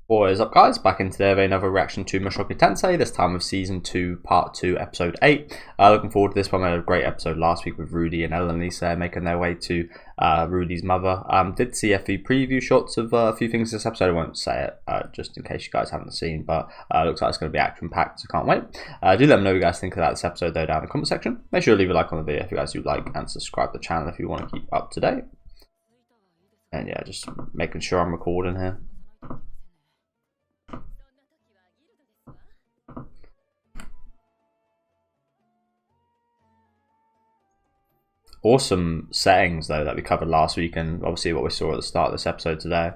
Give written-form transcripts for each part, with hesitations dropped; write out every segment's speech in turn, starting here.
What is up, guys? Back in today with another reaction to Mushoku Tensei, this time of Season 2, Part 2, Episode 8. Looking forward to this one. We had a great episode last week with Rudy and Ellen Lisa making their way to Rudy's mother. Did see a few preview shots of a few things this episode. I won't say it, just in case you guys haven't seen, but looks like it's going to be action-packed, so can't wait. Do let me know what you guys think of that this episode, though, down in the comment section. Make sure to leave a like on the video if you guys do like, and subscribe to the channel if you want to keep up to date. And yeah, just making sure I'm recording here. Awesome settings though that we covered last week, and obviously what we saw at the start of this episode today.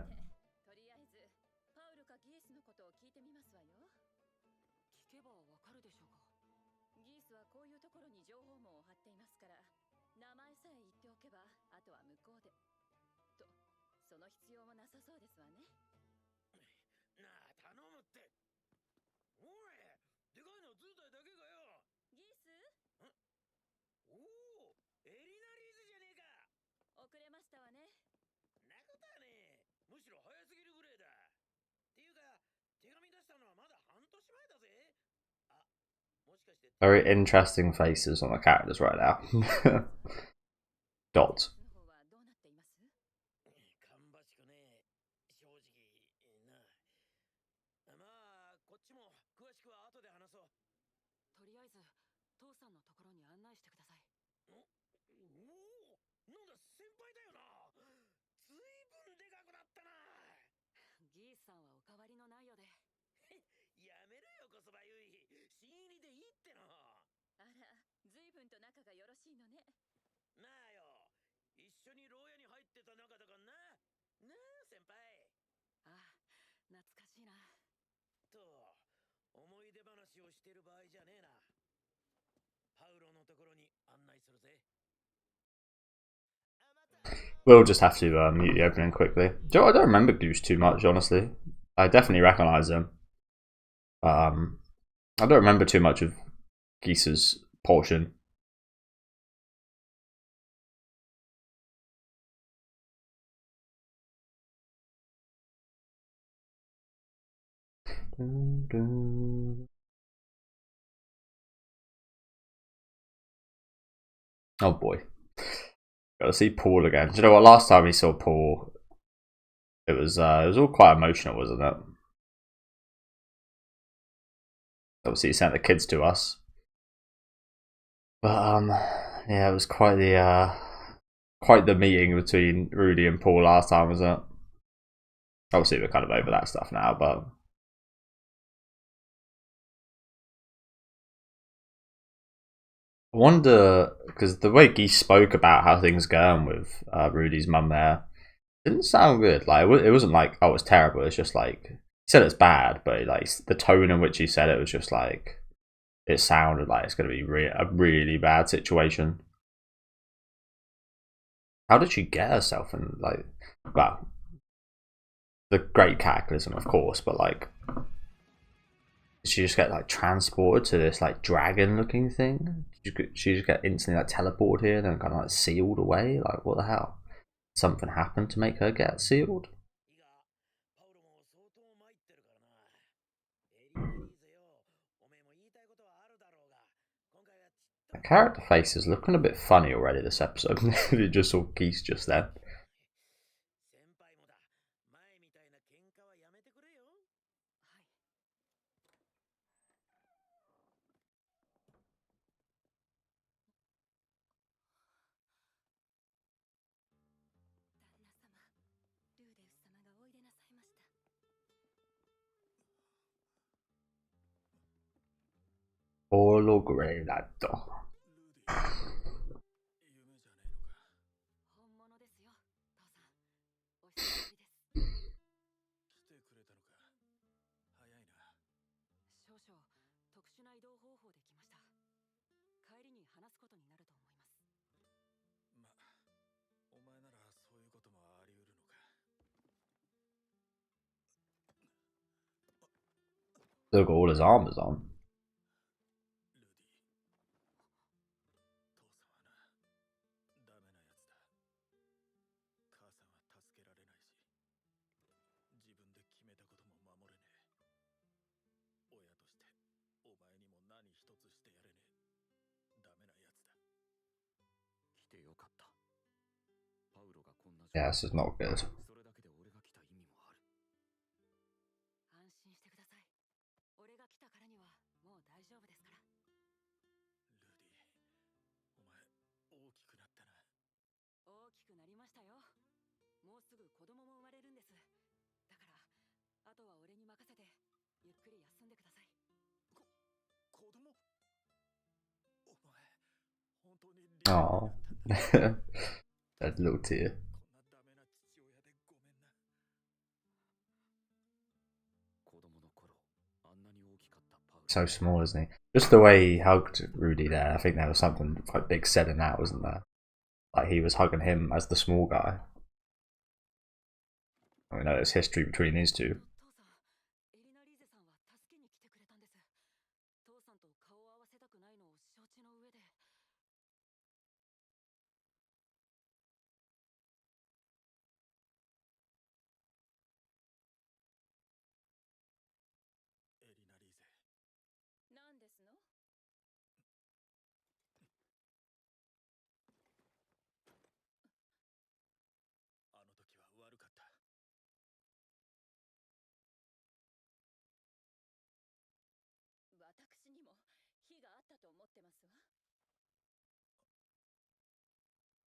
Very interesting faces on the characters right now. Dot. We'll just have to mute the opening quickly. Joe, I don't remember Goose too much, honestly. I definitely recognise him. I don't remember too much of Geese's portion. Oh boy. Gotta see Paul again. Do you know what? Last time we saw Paul, it was all quite emotional, wasn't it? Obviously, he sent the kids to us, but yeah, it was quite the meeting between Rudy and Paul last time, wasn't it? Obviously, we're kind of over that stuff now, but. I wonder, because the way Geese spoke about how things going with Rudy's mum there didn't sound good. Like it wasn't like, oh, it's terrible. It's just like he said it's bad, but like the tone in which he said it was just like it sounded like it's going to be a really bad situation. How did she get herself in, like, well, the Great Cataclysm, of course, but like, did she just get like transported to this like dragon looking thing? She just get instantly like teleported here and then kind of like sealed away? Like, what the hell? Something happened to make her get sealed? The character face is looking a bit funny already this episode. You just saw Geese just then. Holograto. Still got all his armors on. Yeah, this is not good. ああ。That little tear. So small, isn't he? Just the way he hugged Rudy there, I think there was something quite big said in that, wasn't there? Like he was hugging him as the small guy. I mean, there's history between these two.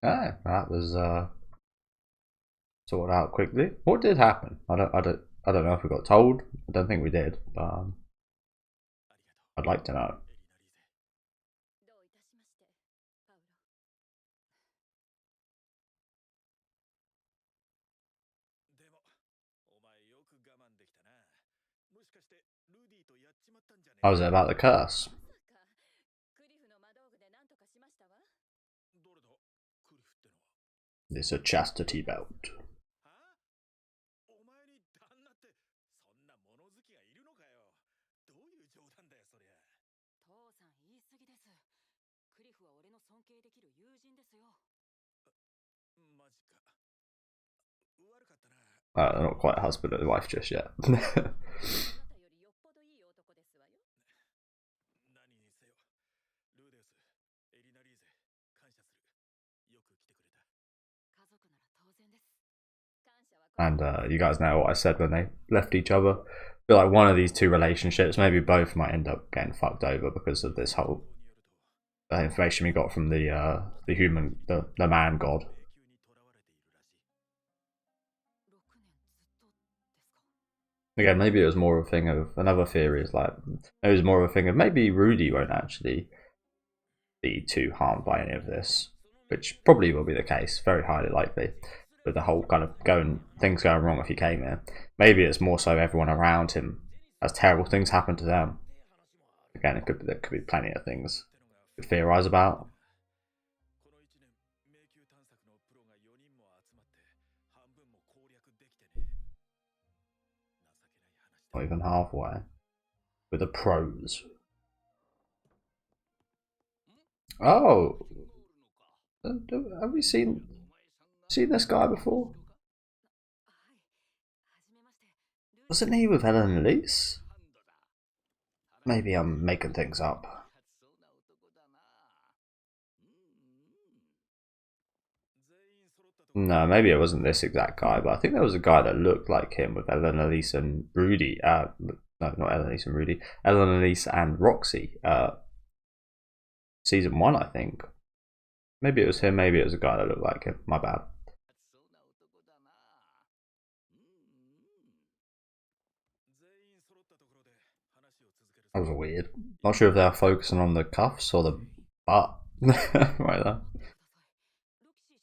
Ah, that was sorted out quickly. What did happen? I don't know if we got told. I don't think we did, but I'd like to know. I was about the curse. It's a chastity belt. Not quite a husband and wife just yet. And you guys know what I said when they left each other. I feel like one of these two relationships, maybe both, might end up getting fucked over because of this whole information we got from the human, the man god. Again, maybe it was more of a thing of another theory is like it was more of a thing of maybe Rudy won't actually be too harmed by any of this, which probably will be the case, very highly likely. With the whole kind of things going wrong if he came here, maybe it's more so everyone around him as terrible things happen to them. Again, there could be plenty of things to theorize about. Not even halfway. With the pros. Oh, have we seen this guy before? Wasn't he with Ellen Elise? Maybe I'm making things up. No, maybe it wasn't this exact guy, but I think there was a guy that looked like him with Ellen Elise and Rudy. No, not Ellen Elise and Rudy. Ellen Elise and Roxy. Season 1, I think. Maybe it was him, maybe it was a guy that looked like him. My bad. That was weird. Not sure if they're focusing on the cuffs or the butt. Right there.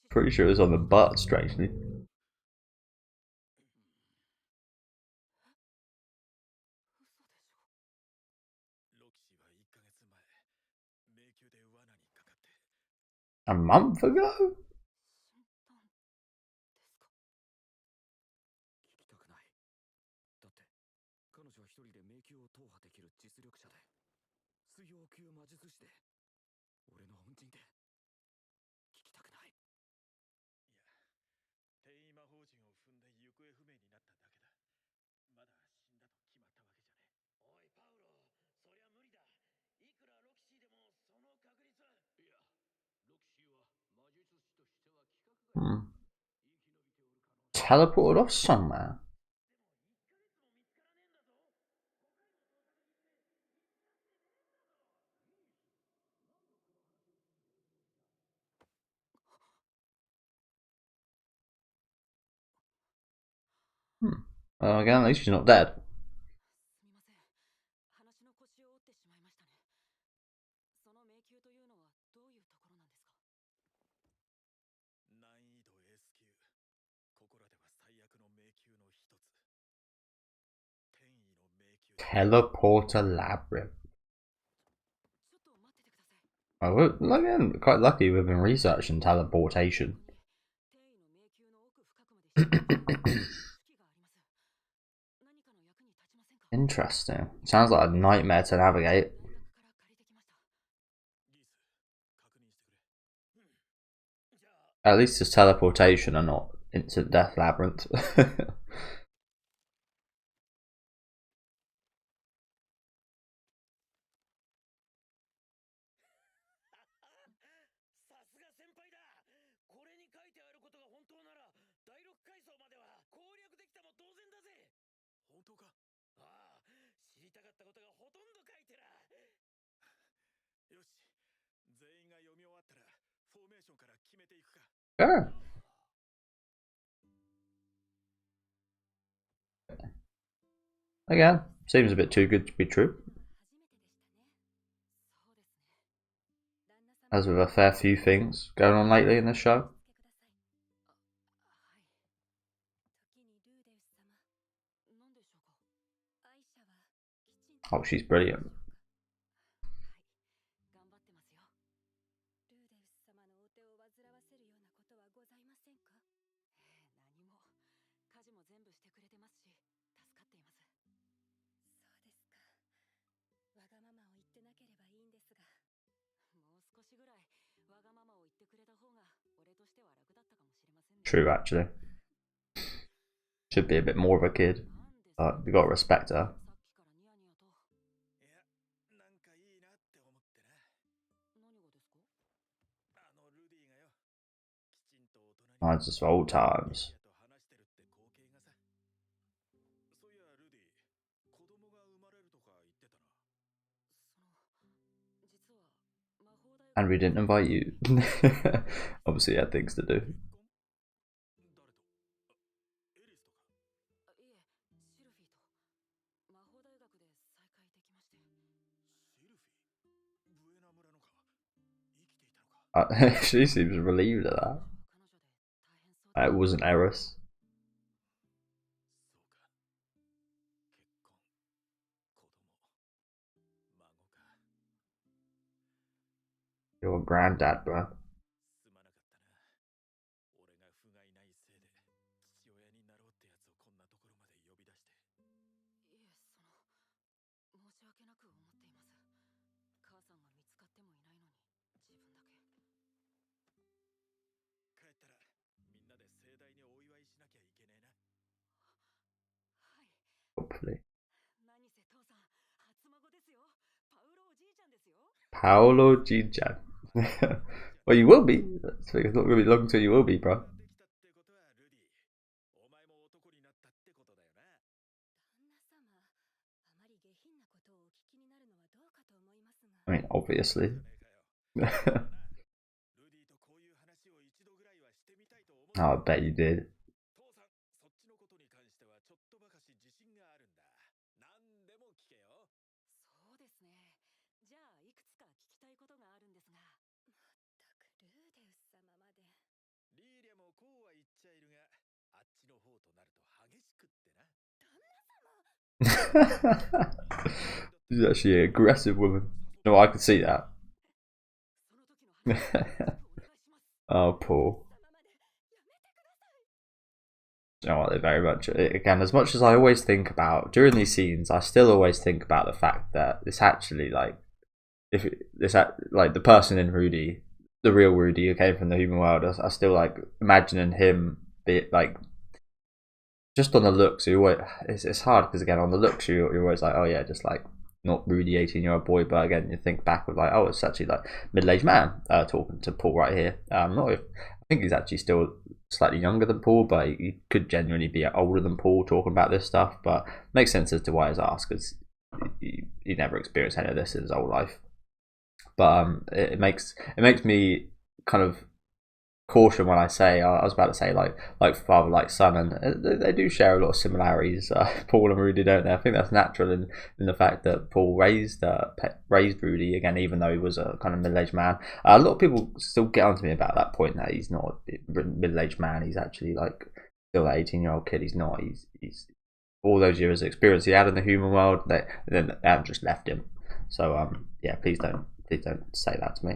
Pretty sure it was on the butt, strangely. A month ago? Teleported off somewhere. Again, at least she's not dead. Teleporter labyrinth. Oh, again, quite lucky we've been researching teleportation. Interesting. Sounds like a nightmare to navigate. At least it's teleportation and not instant death labyrinth. Sure. Again, seems a bit too good to be true. As with a fair few things going on lately in this show. Oh, she's brilliant. True, actually. Should be a bit more of a kid, but you gotta respect her. Mine's just for old times. And we didn't invite you. Obviously, you had things to do. She seems relieved at that. It wasn't Eris. You're a granddad, bro. Hopefully. Paolo Gijan. Well, you will be. It's not going to be long until you will be, bro. I mean, obviously. Oh, I bet you did. She's actually an aggressive woman. No, I could see that. Oh, Paul. You know what, they very much, again, as much as I always think about during these scenes, I still always think about the fact that it's actually like, if this like the person in Rudy, the real Rudy who came from the human world, I still like imagining him be like, just on the looks, it's hard because again on the looks you're always like, oh yeah, just like not Rudy 18-year-old boy, but again you think back of like, oh, it's actually like middle-aged man talking to Paul right here. I think think he's actually still slightly younger than Paul, but he could genuinely be older than Paul talking about this stuff. But makes sense as to why he's asked, because he never experienced any of this in his whole life. But it makes me kind of caution when I say, I was about to say like father like son, and they do share a lot of similarities, Paul and Rudy, don't they? I think that's natural in the fact that Paul raised Rudy, again, even though he was a kind of middle-aged man. A lot of people still get onto me about that point, that he's not a middle-aged man, he's actually like still an 18-year-old kid. He's not. He's all those years of experience he had in the human world, they haven't just left him. So yeah, please don't say that to me.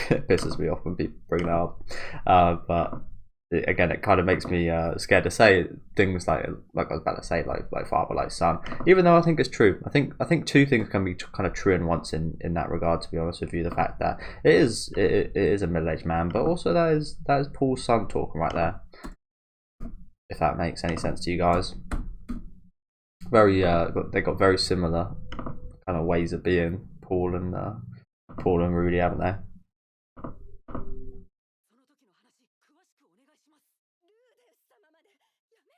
It pisses me off when people bring that up. But again, it kind of makes me scared to say things like I was about to say, like father like son, even though I think it's true. I think two things can be kind of true in once in that regard, to be honest with you. The fact that it is a middle-aged man, but also that is Paul's son talking right there, if that makes any sense to you guys. Very they got very similar kind of ways of being, Paul and Rudy, haven't they?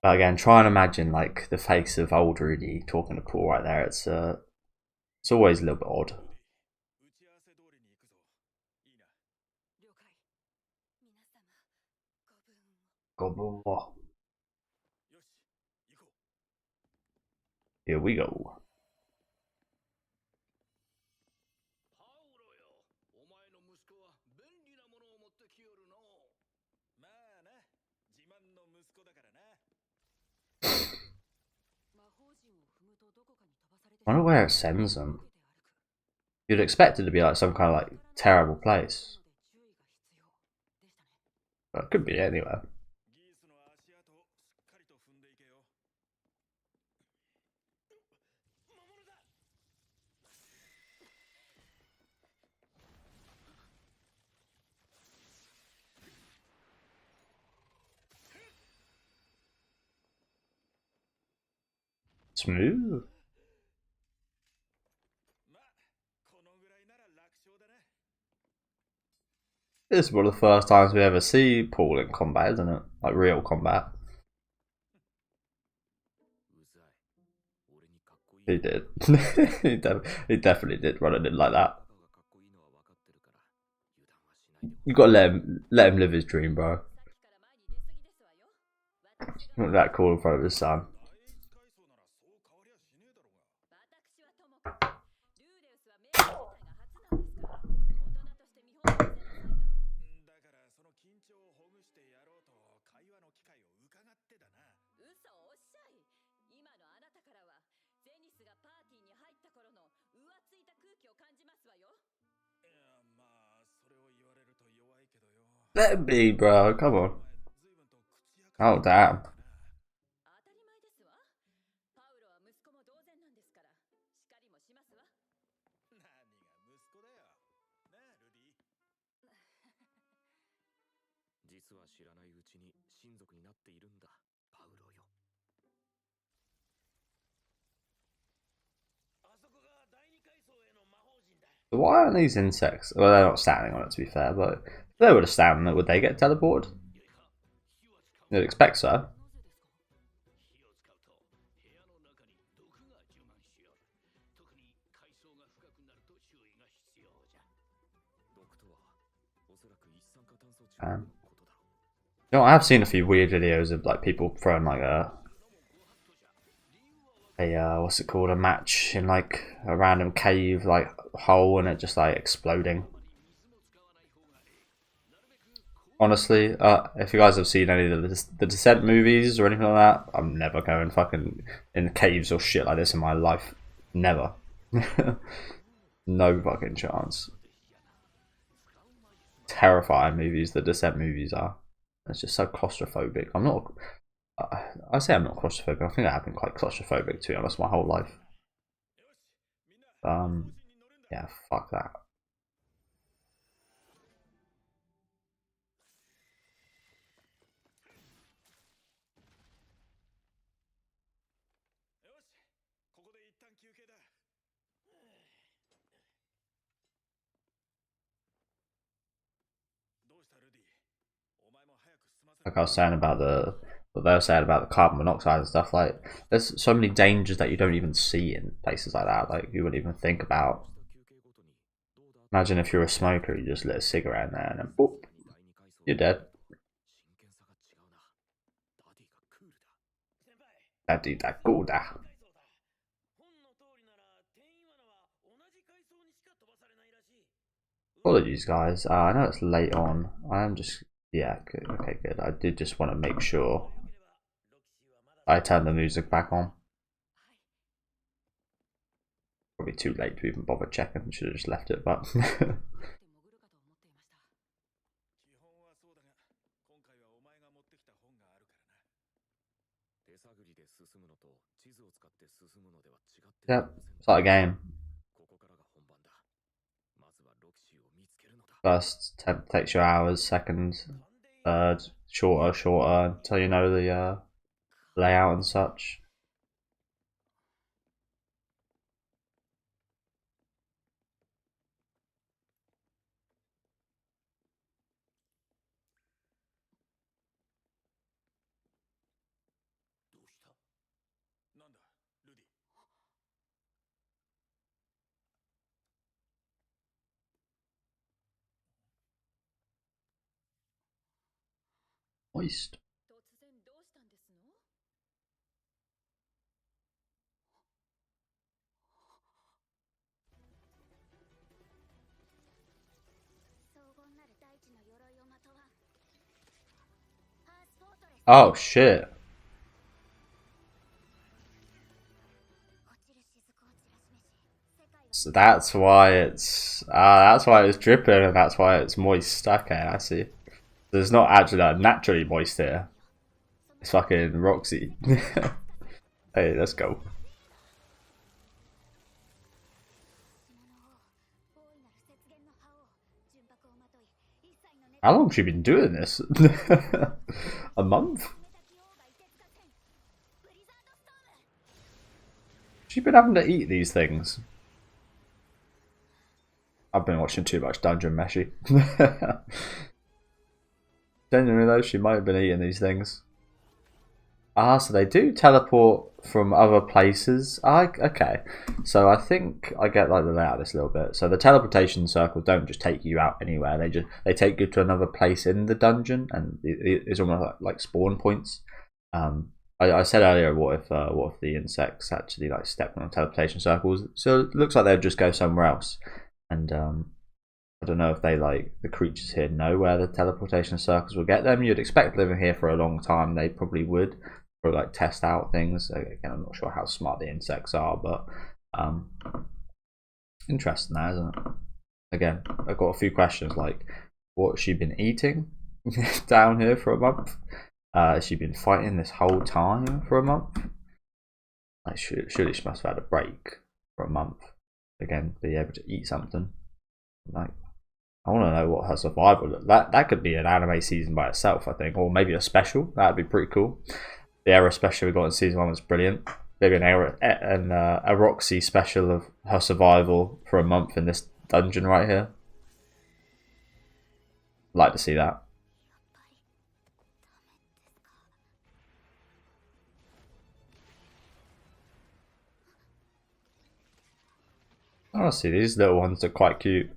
But again, try and imagine like the face of old Rudy talking to Paul right there. It's always a little bit odd. Here we go. I wonder where it sends them. You'd expect it to be like some kind of like terrible place, but it could be anywhere. Smooth. This is one of the first times we ever see Paul in combat, isn't it? Like real combat. He did. he definitely did run it in like that. You got to let him live his dream, bro. Not that cool in front of his son. Let him be, bro. Come on. Oh, damn. Why aren't these insects? Well, they're not standing on it, to be fair, but if they were to stand on it, would they get teleported? You'd expect so. You know, I have seen a few weird videos of like people throwing like a what's it called, a match in like a random cave like hole, and it just like exploding. Honestly, if you guys have seen any of the Descent movies or anything like that, I'm never going fucking in caves or shit like this in my life. Never. No fucking chance. Terrifying movies the Descent movies are. It's just so claustrophobic. I'm not. I say I'm not claustrophobic. I think I have been quite claustrophobic, to be honest, my whole life. Yeah, fuck that. like I was saying about what they were saying about the carbon monoxide and stuff. Like, there's so many dangers that you don't even see in places like that. Like, you wouldn't even think about. Imagine if you're a smoker, you just lit a cigarette in there and then boop, you're dead. Daddy da cool da. Apologies, guys. I know it's late on. I am just, yeah, good. Okay, good. I did just want to make sure I turned the music back on. Probably too late to even bother checking. Should have just left it, but. Yep, start a game. First temp takes you hours, second, third, shorter, until you know the layout and such. Moist. Oh shit. So that's why it's dripping and that's why it's moist. Okay, I see. There's not actually like naturally moist here. It's fucking Roxy. Hey, let's go. How long has she been doing this? A month? She's been having to eat these things. I've been watching too much Dungeon Meshi. Genuinely though, she might have been eating these things. Ah, so they do teleport from other places. Ah, okay. So I think I get like the layout of this a little bit. So the teleportation circles don't just take you out anywhere. They take you to another place in the dungeon, and it's almost like spawn points. I said earlier, what if the insects actually like stepped on teleportation circles? So it looks like they'd just go somewhere else, and I don't know if they like the creatures here know where the teleportation circles will get them. You'd expect living here for a long time, they probably would, or like test out things. Again, I'm not sure how smart the insects are, but interesting, that isn't it? Again, I've got a few questions like, what's she been eating down here for a month? Has she been fighting this whole time for a month? Like, surely she must have had a break for a month. Again, be able to eat something. Like, I want to know what her survival looked. That could be an anime season by itself, I think, or maybe a special. That'd be pretty cool. The Era special we got in season 1 was brilliant. Maybe a Roxy special of her survival for a month in this dungeon right here. I'd like to see that. Honestly, these little ones are quite cute.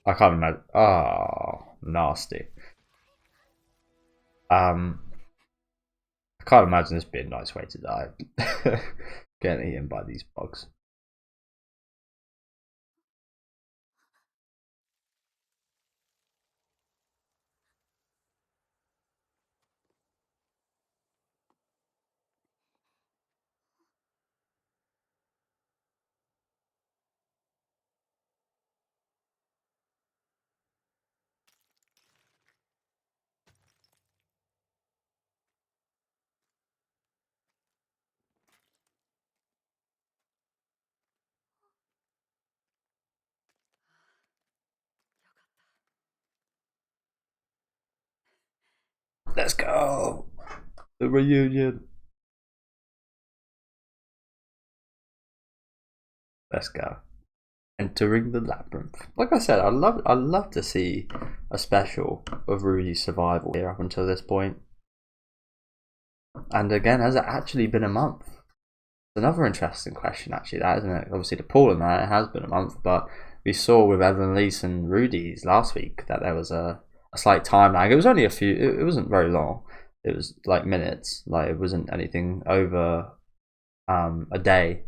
I can't imagine. Oh, nasty. I can't imagine this being a nice way to die. Getting eaten by these bugs. Let's go. The reunion. Let's go. Entering the labyrinth. Like I said, I'd love to see a special of Rudy's survival here up until this point. And again, has it actually been a month? It's another interesting question, actually, that, isn't it? Obviously, to Paul and that, it has been a month, but we saw with Evan Leese and Rudy's last week that there was a slight time lag. It was only a few, it wasn't very long. It was like minutes, like it wasn't anything over a day.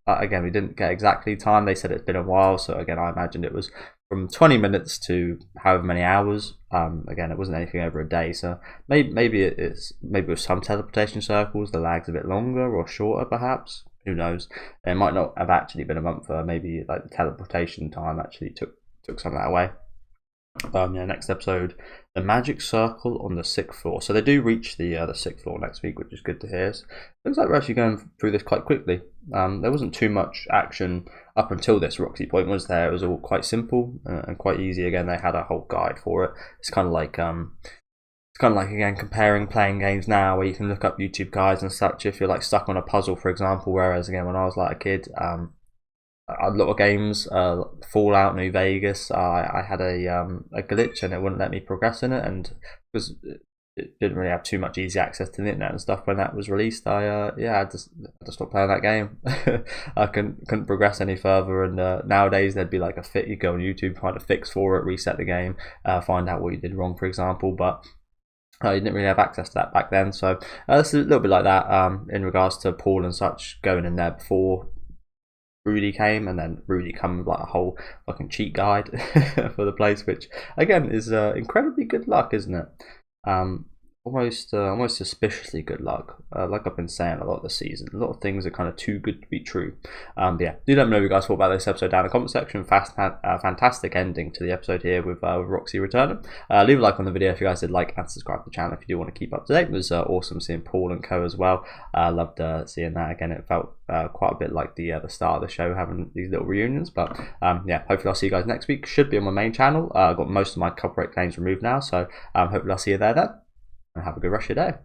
Again, we didn't get exactly time. They said it's been a while, so again, I imagined it was from 20 minutes to however many hours. Again, it wasn't anything over a day, so maybe with some teleportation circles, the lag's a bit longer or shorter, perhaps. Who knows? It might not have actually been a month. Maybe like the teleportation time actually took some of that away. Next episode, the magic circle on the 6th floor. So they do reach the 6th floor next week, which is good to hear. So looks like we're actually going through this quite quickly. There wasn't too much action up until this Roxy point, was there? It was all quite simple and quite easy. Again, they had a whole guide for it. It's kind of like again comparing playing games now, where you can look up YouTube guides and such if you're like stuck on a puzzle, for example. Whereas again, when I was like a kid, a lot of games, Fallout, New Vegas, I had a glitch and it wouldn't let me progress in it, and because it didn't really have too much easy access to the internet and stuff when that was released, I had to stop playing that game. I couldn't progress any further, and nowadays there'd be like you go on YouTube, find a fix for it, reset the game, find out what you did wrong, for example, but you didn't really have access to that back then. So it's a little bit like that in regards to Paul and such going in there before Rudy came, and then Rudy come with like a whole fucking cheat guide for the place, which again is incredibly good luck, isn't it? Almost suspiciously good luck. Like I've been saying a lot this season, a lot of things are kind of too good to be true. Yeah, do let me know what you guys thought about this episode down in the comment section. Fantastic ending to the episode here with Roxy returning. Leave a like on the video if you guys did like, and subscribe to the channel if you do want to keep up to date. It was awesome seeing Paul and co as well. Loved seeing that again. It felt quite a bit like the start of the show, having these little reunions. But yeah, hopefully I'll see you guys next week. Should be on my main channel. I've got most of my copyright claims removed now, so hopefully I'll see you there then. And have a good rest of your day.